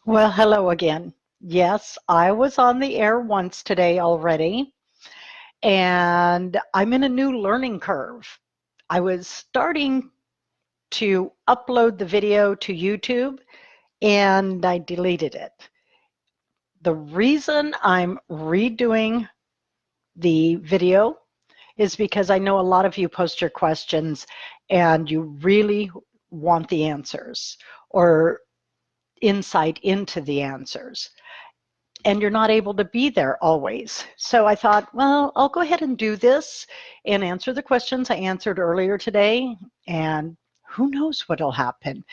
Well, hello again. Yes, I was on the air once today already, and I'm in a new learning curve. I was starting to upload the video to YouTube, and I deleted it. The reason I'm redoing the video is because I know a lot of you post your questions and you really want the answers or insight into the answers. And you're not able to be there always. So I thought, well, I'll go ahead and do this and answer the questions I answered earlier today. And who knows what'll happen?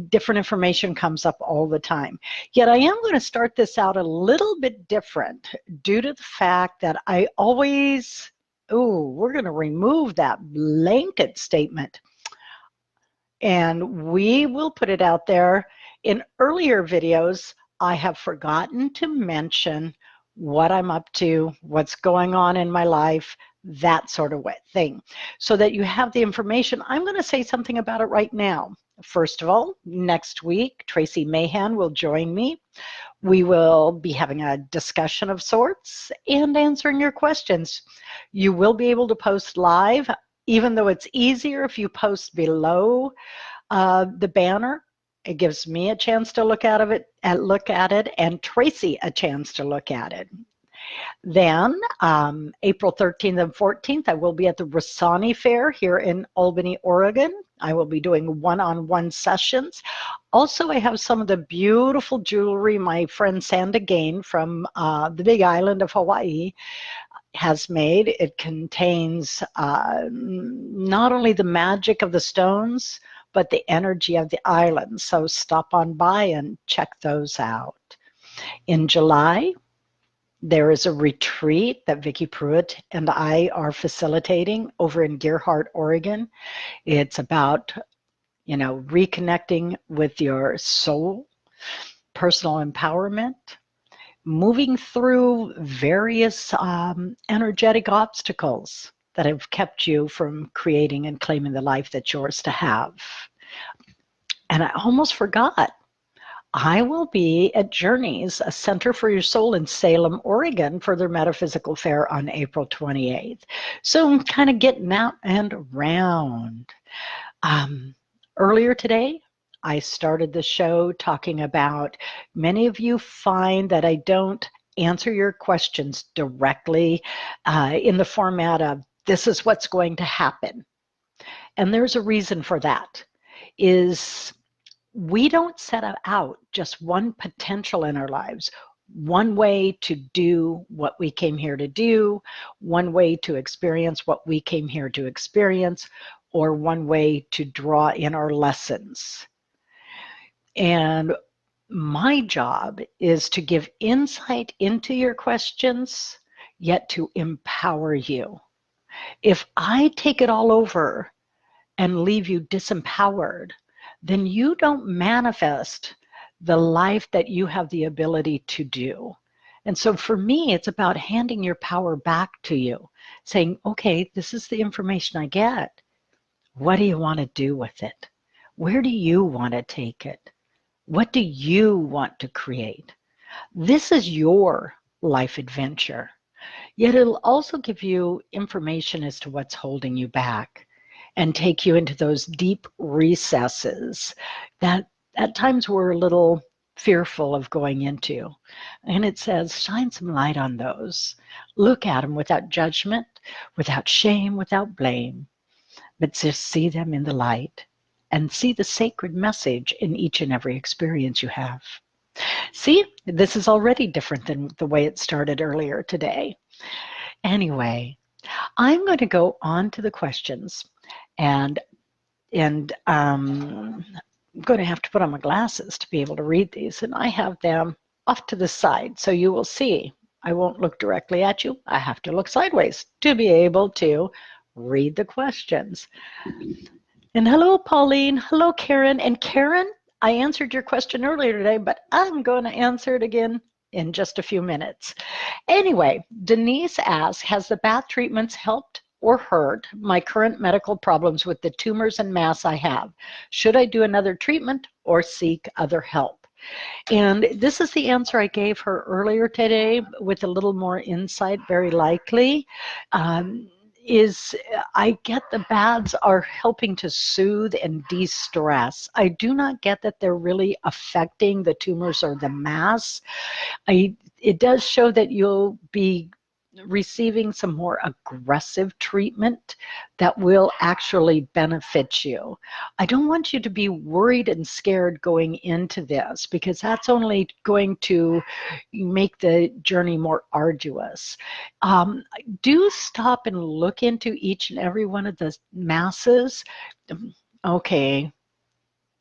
Different information comes up all the time. Yet I am going to start this out a little bit different due to the fact that I always, we're going to remove that blanket statement. And we will put it out there. In earlier videos, I have forgotten to mention what I'm up to, what's going on in my life, that sort of thing, so that you have the information. I'm going to say something about it right now. First of all, next week, Tracy Mahan will join me. We will be having a discussion of sorts and answering your questions. You will be able to post live, even though it's easier if you post below the banner. It gives me a chance to look at it, and Tracy a chance to look at it. Then April 13th and 14th, I will be at the Rossani Fair here in Albany, Oregon. I will be doing one-on-one sessions. Also, I have some of the beautiful jewelry my friend Sanda Gain from the Big Island of Hawaii has made. It contains not only the magic of the stones, but the energy of the island. So stop on by and check those out. In July, there is a retreat that Vicki Pruitt and I are facilitating over in Gearhart, Oregon. It's about, reconnecting with your soul, personal empowerment, moving through various energetic obstacles that have kept you from creating and claiming the life that's yours to have. And I almost forgot. I will be at Journeys, a Center for Your Soul in Salem, Oregon, for their Metaphysical Fair on April 28th. So I'm kind of getting out and around. Earlier today, I started the show talking about, many of you find that I don't answer your questions directly in the format of, this is what's going to happen. And there's a reason for that, is we don't set out just one potential in our lives, one way to do what we came here to do, one way to experience what we came here to experience, or one way to draw in our lessons. And my job is to give insight into your questions, yet to empower you. If I take it all over and leave you disempowered, then you don't manifest the life that you have the ability to do. And so for me, it's about handing your power back to you, saying, okay, this is the information I get. What do you want to do with it? Where do you want to take it? What do you want to create? This is your life adventure. Yet it'll also give you information as to what's holding you back and take you into those deep recesses that at times we're a little fearful of going into. And it says, shine some light on those. Look at them without judgment, without shame, without blame, but just see them in the light and see the sacred message in each and every experience you have. See, this is already different than the way it started earlier today. Anyway, I'm going to go on to the questions, and I'm going to have to put on my glasses to be able to read these, and I have them off to the side, so you will see. I won't look directly at you. I have to look sideways to be able to read the questions. And hello, Pauline. Hello, Karen. And Karen, I answered your question earlier today, but I'm going to answer it again in just a few minutes. Anyway, Denise asks, has the bath treatments helped or hurt my current medical problems with the tumors and mass I have? Should I do another treatment or seek other help? And this is the answer I gave her earlier today with a little more insight, very likely. Um, is I get the baths are helping to soothe and de-stress. I do not get that they're really affecting the tumors or the mass. It does show that you'll be receiving some more aggressive treatment that will actually benefit you. I don't want you to be worried and scared going into this, because that's only going to make the journey more arduous. Do stop and look into each and every one of the masses. Okay,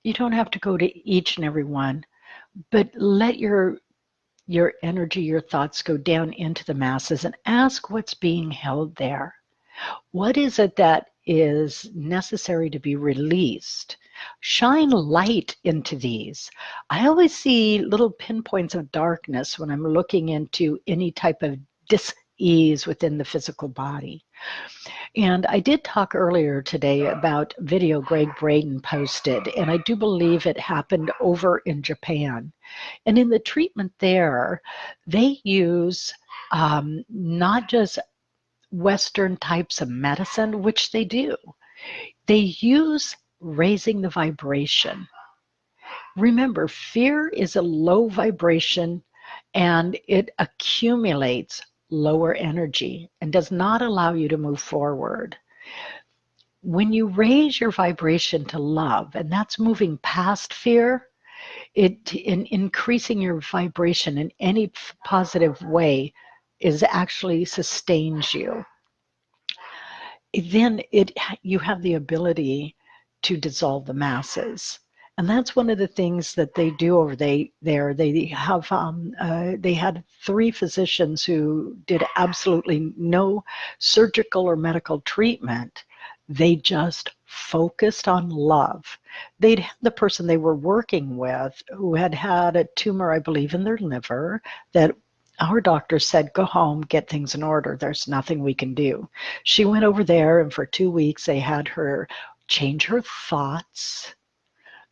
you don't have to go to each and every one, but let your energy, your thoughts go down into the masses and ask what's being held there. What is it that is necessary to be released? Shine light into these. I always see little pinpoints of darkness when I'm looking into any type of dis-ease within the physical body. And I did talk earlier today about video Greg Braden posted, and I do believe it happened over in Japan. And in the treatment there, they use not just Western types of medicine, which they do. They use raising the vibration. Remember, fear is a low vibration and it accumulates lower energy and does not allow you to move forward. When you raise your vibration to love, and that's moving past fear, in increasing your vibration in any positive way is actually sustains you. Then you have the ability to dissolve the masses. And that's one of the things that they do over there. They had 3 physicians who did absolutely no surgical or medical treatment. They just focused on love. They'd had the person they were working with who had had a tumor, I believe, in their liver that our doctor said, go home, get things in order. There's nothing we can do. She went over there, and for 2 weeks, they had her change her thoughts,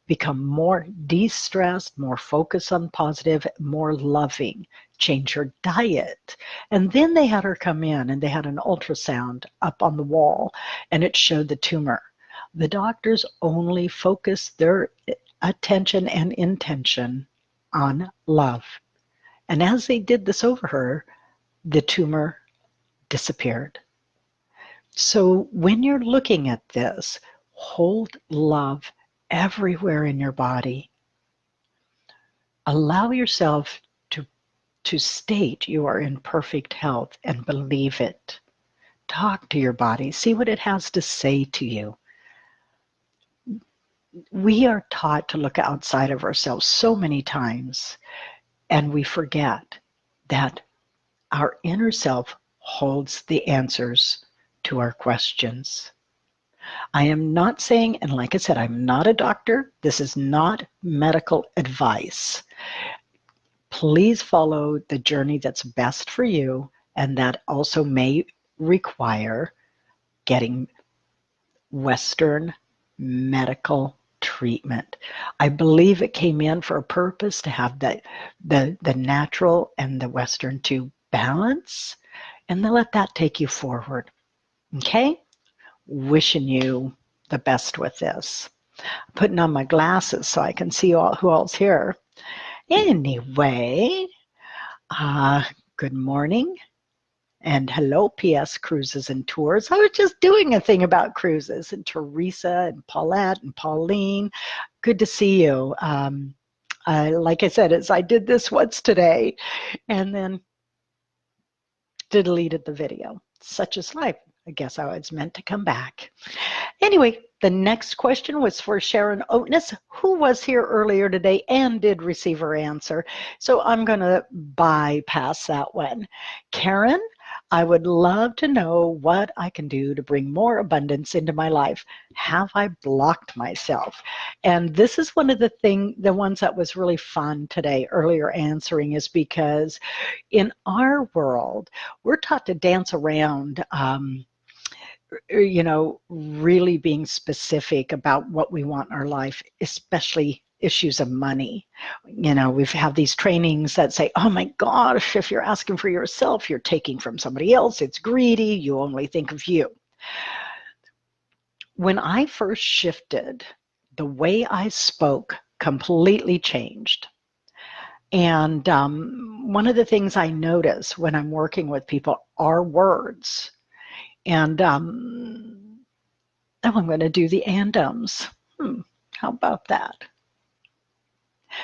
become more de-stressed, more focused on positive, more loving, change her diet. And then they had her come in and they had an ultrasound up on the wall and it showed the tumor. The doctors only focused their attention and intention on love. And as they did this over her, the tumor disappeared. So when you're looking at this, hold love everywhere in your body. Allow yourself to state you are in perfect health and believe it. Talk to your body. See what it has to say to you. We are taught to look outside of ourselves so many times, and we forget that our inner self holds the answers to our questions. I am not saying, and like I said, I'm not a doctor. This is not medical advice. Please follow the journey that's best for you, and that also may require getting Western medical treatment. I believe it came in for a purpose to have the natural and the Western to balance, and then let that take you forward. Okay? Wishing you the best with this. Putting on my glasses so I can see who all's here. Anyway, good morning. And hello, PS Cruises and Tours. I was just doing a thing about cruises. And Teresa and Paulette and Pauline, good to see you. Like I said, I did this once today and then deleted the video. Such is life. I guess I was meant to come back. Anyway, the next question was for Sharon Oatness, who was here earlier today and did receive her answer. So I'm going to bypass that one. Karen, I would love to know what I can do to bring more abundance into my life. Have I blocked myself? And this is one of the ones that was really fun today, earlier answering, is because in our world, we're taught to dance around really being specific about what we want in our life, especially issues of money. You know, we've had these trainings that say, oh my gosh, if you're asking for yourself, you're taking from somebody else. It's greedy. You only think of you. When I first shifted, the way I spoke completely changed. And one of the things I notice when I'm working with people are words. And oh, I'm going to do the and-ums. How about that?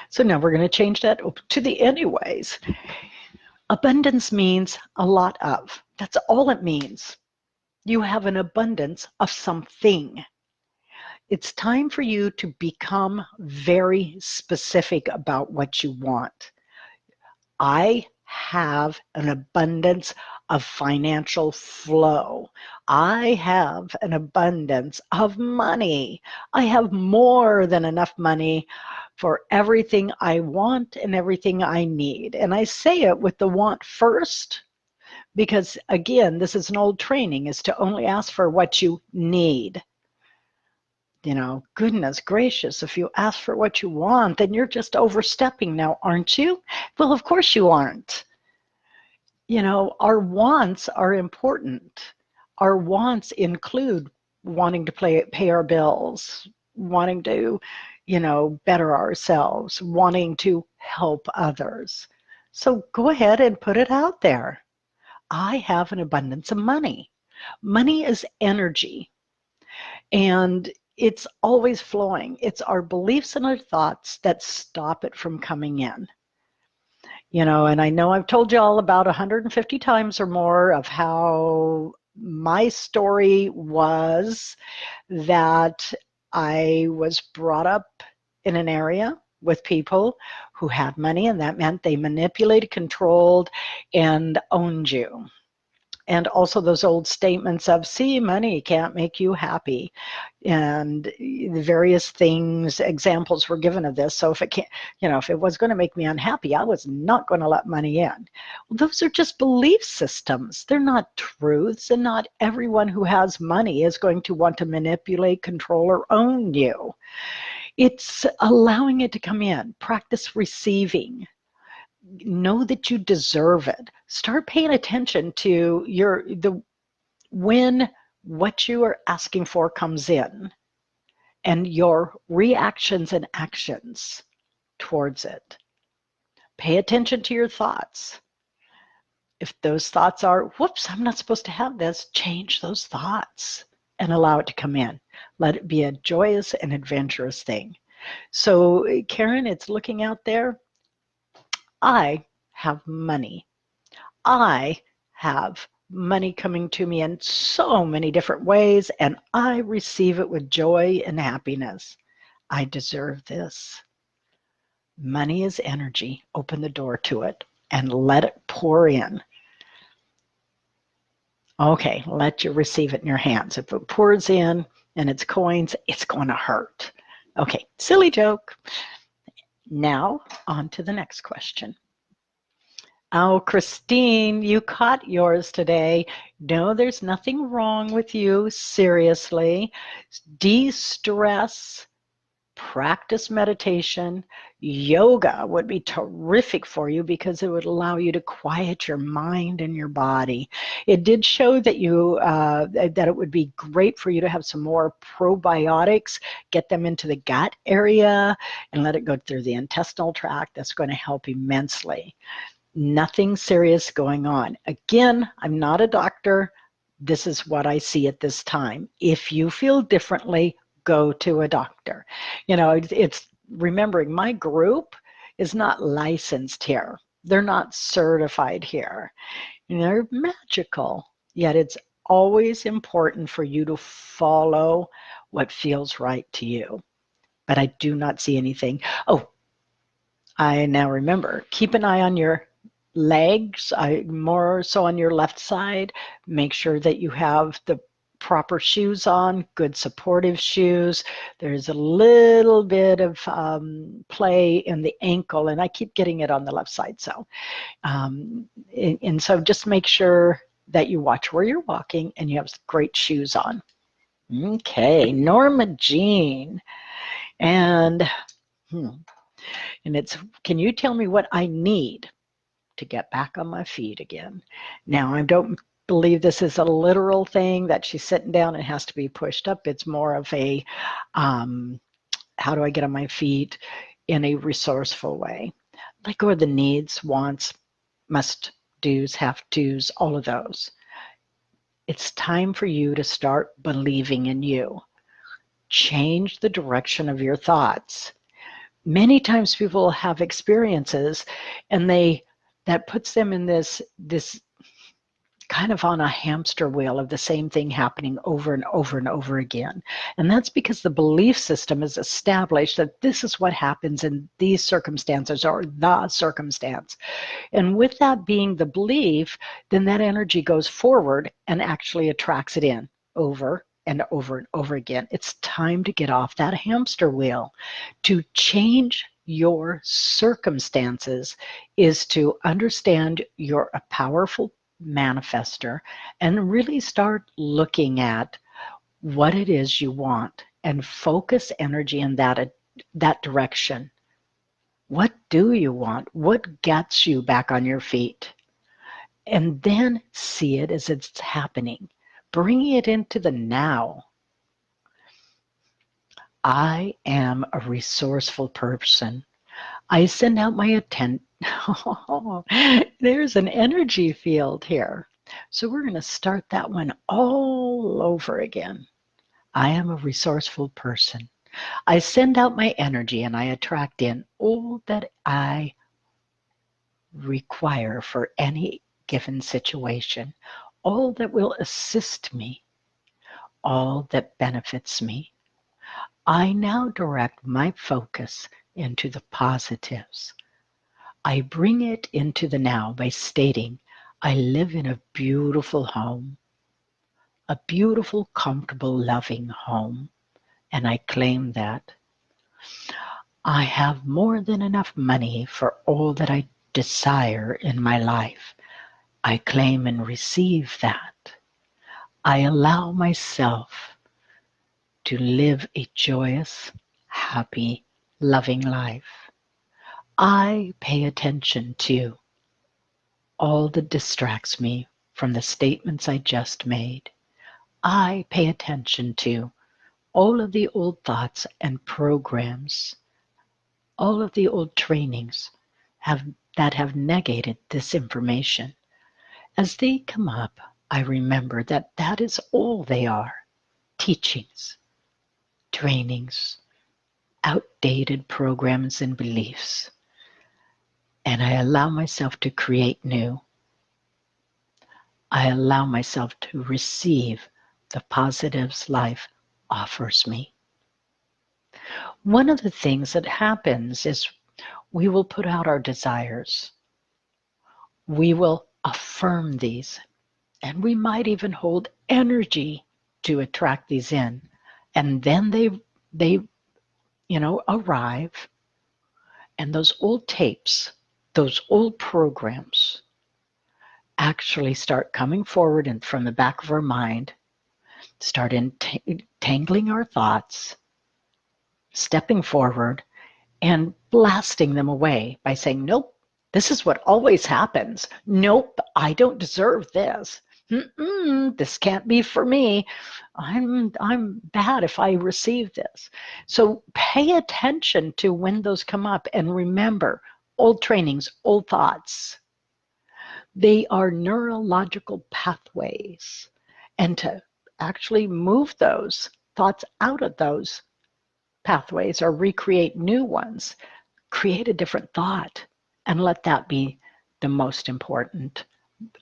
So now we're going to change that to the anyways. Abundance means a lot of. That's all it means. You have an abundance of something. It's time for you to become very specific about what you want. I have an abundance of financial flow. I have an abundance of money. I have more than enough money for everything I want and everything I need. And I say it with the want first because, again, this is an old training, is to only ask for what you need. You know, goodness gracious, if you ask for what you want, then you're just overstepping now, aren't you? Well, of course you aren't. You know, our wants are important. Our wants include wanting to pay our bills, wanting to, you know, better ourselves, wanting to help others. So go ahead and put it out there. I have an abundance of money. Money is energy. And it's always flowing. It's our beliefs and our thoughts that stop it from coming in. You know, and I know I've told you all about 150 times or more of how my story was that I was brought up in an area with people who had money, and that meant they manipulated, controlled, and owned you. And also those old statements of, see, money can't make you happy. And the various things, examples were given of this. So if it can't, you know, if it was going to make me unhappy, I was not going to let money in. Well, those are just belief systems. They're not truths, and not everyone who has money is going to want to manipulate, control, or own you. It's allowing it to come in. Practice receiving. Know that you deserve it. Start paying attention to when what you are asking for comes in and your reactions and actions towards it. Pay attention to your thoughts. If those thoughts are, whoops, I'm not supposed to have this, change those thoughts and allow it to come in. Let it be a joyous and adventurous thing. So, Karen, it's looking out there. I have money. I have money coming to me in so many different ways, and I receive it with joy and happiness. I deserve this. Money is energy. Open the door to it and let it pour in. Okay, let you receive it in your hands. If it pours in and it's coins, it's going to hurt. Okay, silly joke. Now, on to the next question. Oh, Christine, you caught yours today. No, there's nothing wrong with you, seriously. De-stress, practice meditation. Yoga would be terrific for you because it would allow you to quiet your mind and your body. It did show that that it would be great for you to have some more probiotics, get them into the gut area and let it go through the intestinal tract. That's going to help immensely. Nothing serious going on. Again, I'm not a doctor. This is what I see at this time. If you feel differently, go to a doctor. You know, it's remembering my group is not licensed here. They're not certified here. And they're magical. Yet it's always important for you to follow what feels right to you. But I do not see anything. Oh, I now remember, keep an eye on your legs, more so on your left side. Make sure that you have the proper shoes on, good supportive shoes. There's a little bit of play in the ankle, and I keep getting it on the left side. So, and so just make sure that you watch where you're walking and you have great shoes on. Okay, Norma Jean. And Hmm. And it's, can you tell me what I need to get back on my feet again? Now, I don't believe this is a literal thing that she's sitting down and has to be pushed up. It's more of a, um, how do I get on my feet in a resourceful way? Like, or the needs, wants, must do's, have to's, all of those. It's time for you to start believing in you. Change the direction of your thoughts. Many times people have experiences and that puts them in this kind of on a hamster wheel of the same thing happening over and over and over again. And that's because the belief system is established that this is what happens in these circumstances or the circumstance. And with that being the belief, then that energy goes forward and actually attracts it in over and over and over again. It's time to get off that hamster wheel. To change your circumstances is to understand you're a powerful manifester and really start looking at what it is you want and focus energy in that direction. What do you want? What gets you back on your feet? And then see it as it's happening, bringing it into the now. I am a resourceful person. I send out my attention. Oh, there's an energy field here. So we're going to start that one all over again. I am a resourceful person. I send out my energy and I attract in all that I require for any given situation, all that will assist me, all that benefits me. I now direct my focus into the positives. I bring it into the now by stating, I live in a beautiful home, a beautiful, comfortable, loving home, and I claim that. I have more than enough money for all that I desire in my life. I claim and receive that. I allow myself to live a joyous, happy, loving life. I pay attention to all that distracts me from the statements I just made. I pay attention to all of the old thoughts and programs, all of the old trainings that have negated this information. As they come up, I remember that that is all they are, teachings, trainings, outdated programs and beliefs. And I allow myself to create new. I allow myself to receive the positives life offers me. One of the things that happens is we will put out our desires. We will affirm these, and we might even hold energy to attract these in. And then they arrive, and those old tapes, those old programs actually start coming forward and from the back of our mind, start entangling our thoughts, stepping forward, and blasting them away by saying, nope, this is what always happens. Nope, I don't deserve this. This can't be for me. I'm bad if I receive this. So pay attention to when those come up and remember old trainings, old thoughts. They are neurological pathways. And to actually move those thoughts out of those pathways or recreate new ones, create a different thought and let that be the most important.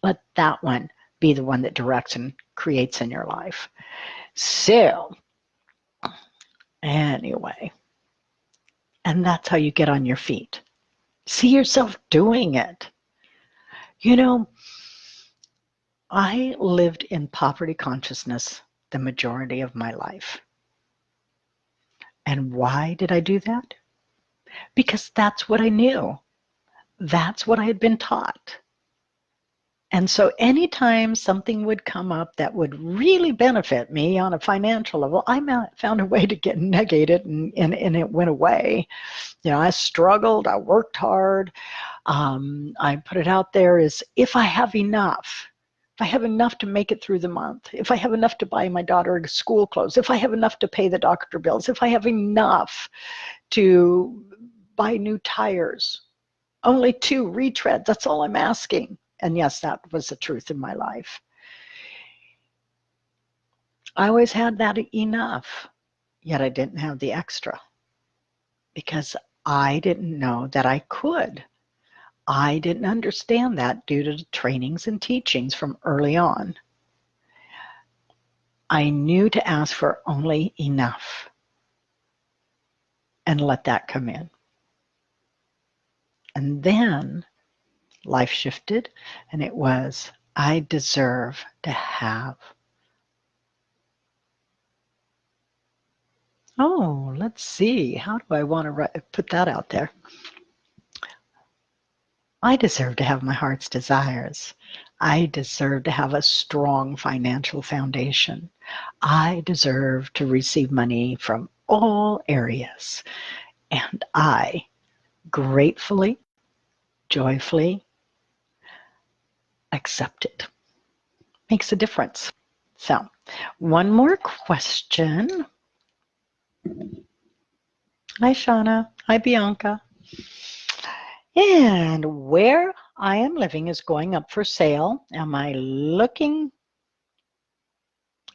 Let that one be the one that directs and creates in your life. So, anyway, and that's how you get on your feet. See yourself doing it. You know, I lived in poverty consciousness the majority of my life. And why did I do that? Because that's what I knew. That's what I had been taught. And so anytime something would come up that would really benefit me on a financial level, I found a way to negate it, and it went away. I struggled, I worked hard. I put it out there as if I have enough to make it through the month, if I have enough to buy my daughter school clothes, if I have enough to pay the doctor bills, if I have enough to buy new tires, only 2 retreads, that's all I'm asking. And yes, that was the truth in my life. I always had that enough, yet I didn't have the extra because I didn't know that I could. I didn't understand that due to the trainings and teachings from early on. I knew to ask for only enough and let that come in. And then life shifted, and it was, I deserve to have. Oh, let's see. How do I want to put that out there? I deserve to have my heart's desires. I deserve to have a strong financial foundation. I deserve to receive money from all areas. And I gratefully, joyfully accept it. Makes a difference. So, one more question. Hi, Shauna. Hi, Bianca. And where I am living is going up for sale. Am I looking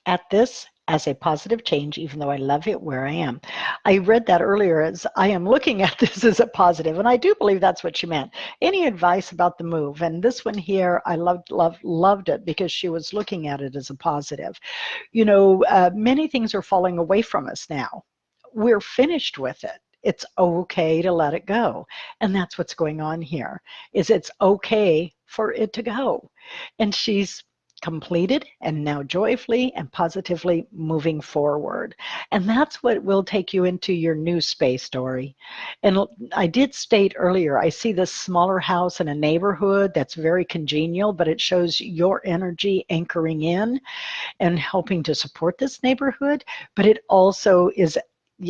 at this as a positive change, even though I love it where I am? I read that earlier as I am looking at this as a positive, and I do believe that's what she meant. Any advice about the move? And this one here, I loved it because she was looking at it as a positive. Many things are falling away from us now. We're finished with it. It's okay to let it go. And that's what's going on here, is it's okay for it to go. And she's completed and now joyfully and positively moving forward. And that's what will take you into your new space, Dory. And I did state earlier, I see this smaller house in a neighborhood that's very congenial, but it shows your energy anchoring in and helping to support this neighborhood, but it also is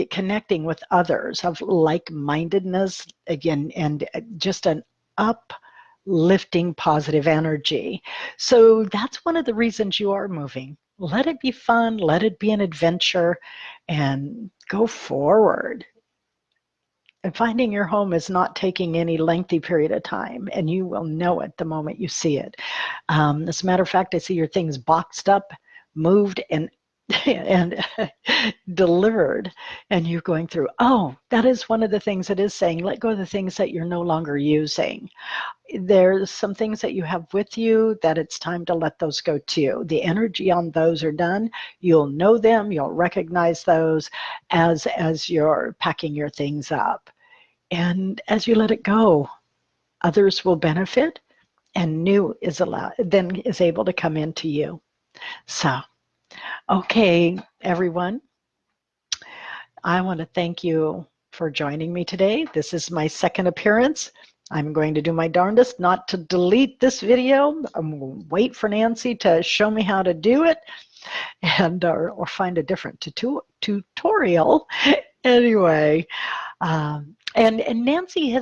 connecting with others of like-mindedness, again, and just an uplifting positive energy. So that's one of the reasons you are moving. Let it be fun, let it be an adventure, and go forward. And finding your home is not taking any lengthy period of time, and you will know it the moment you see it. As a matter of fact, I see your things boxed up, moved, and and delivered, and you're going through, oh, that is one of the things it is saying, let go of the things that you're no longer using. There's some things that you have with you that it's time to let those go too. The energy on those are done. You'll know them, you'll recognize those as you're packing your things up. And as you let it go, others will benefit, and new is able to come into you. So, okay, everyone, I want to thank you for joining me today. This is my second appearance. I'm going to do my darndest not to delete this video. I'm going to wait for Nancy to show me how to do it, and or find a different tutorial. Anyway, and Nancy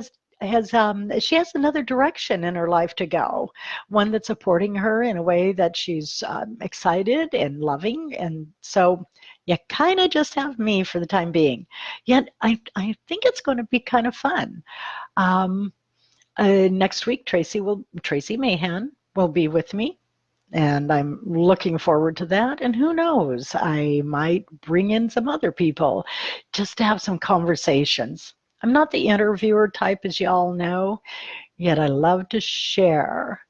she has another direction in her life to go, one that's supporting her in a way that she's excited and loving. And so you kind of just have me for the time being. Yet I think it's going to be kind of fun. Next week, Tracy Mahan will be with me. And I'm looking forward to that. And who knows, I might bring in some other people just to have some conversations. I'm not the interviewer type, as you all know, yet I love to share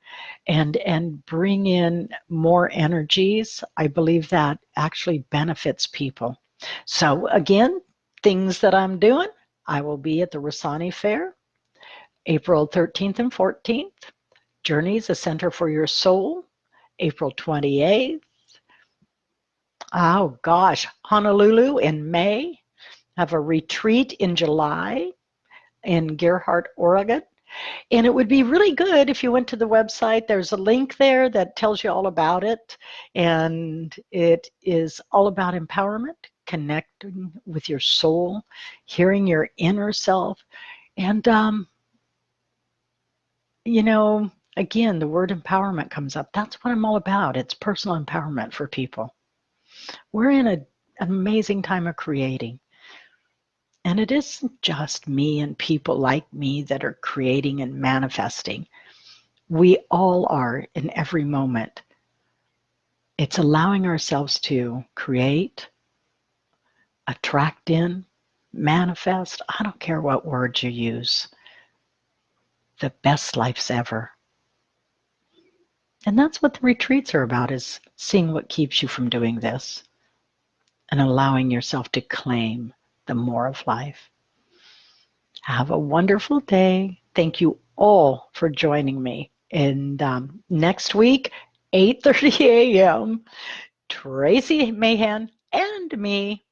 and bring in more energies. I believe that actually benefits people. So again, things that I'm doing, I will be at the Rossani Fair, April 13th and 14th. Journeys, a Center for Your Soul, April 28th. Oh gosh, Honolulu in May. Have a retreat in July in Gerhardt, Oregon. And it would be really good if you went to the website. There's a link there that tells you all about it. And it is all about empowerment, connecting with your soul, hearing your inner self. And, again, the word empowerment comes up. That's what I'm all about. It's personal empowerment for people. We're in an amazing time of creating. And it isn't just me and people like me that are creating and manifesting. We all are in every moment. It's allowing ourselves to create, attract in, manifest. I don't care what words you use. The best lives ever. And that's what the retreats are about, is seeing what keeps you from doing this and allowing yourself to claim the more of life. Have a wonderful day. Thank you all for joining me. And next week, 8:30 a.m., Tracy Mahan and me.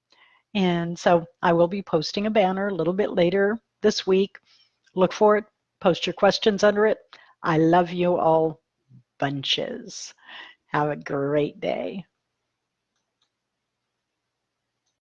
And so I will be posting a banner a little bit later this week. Look for it. Post your questions under it. I love you all bunches. Have a great day.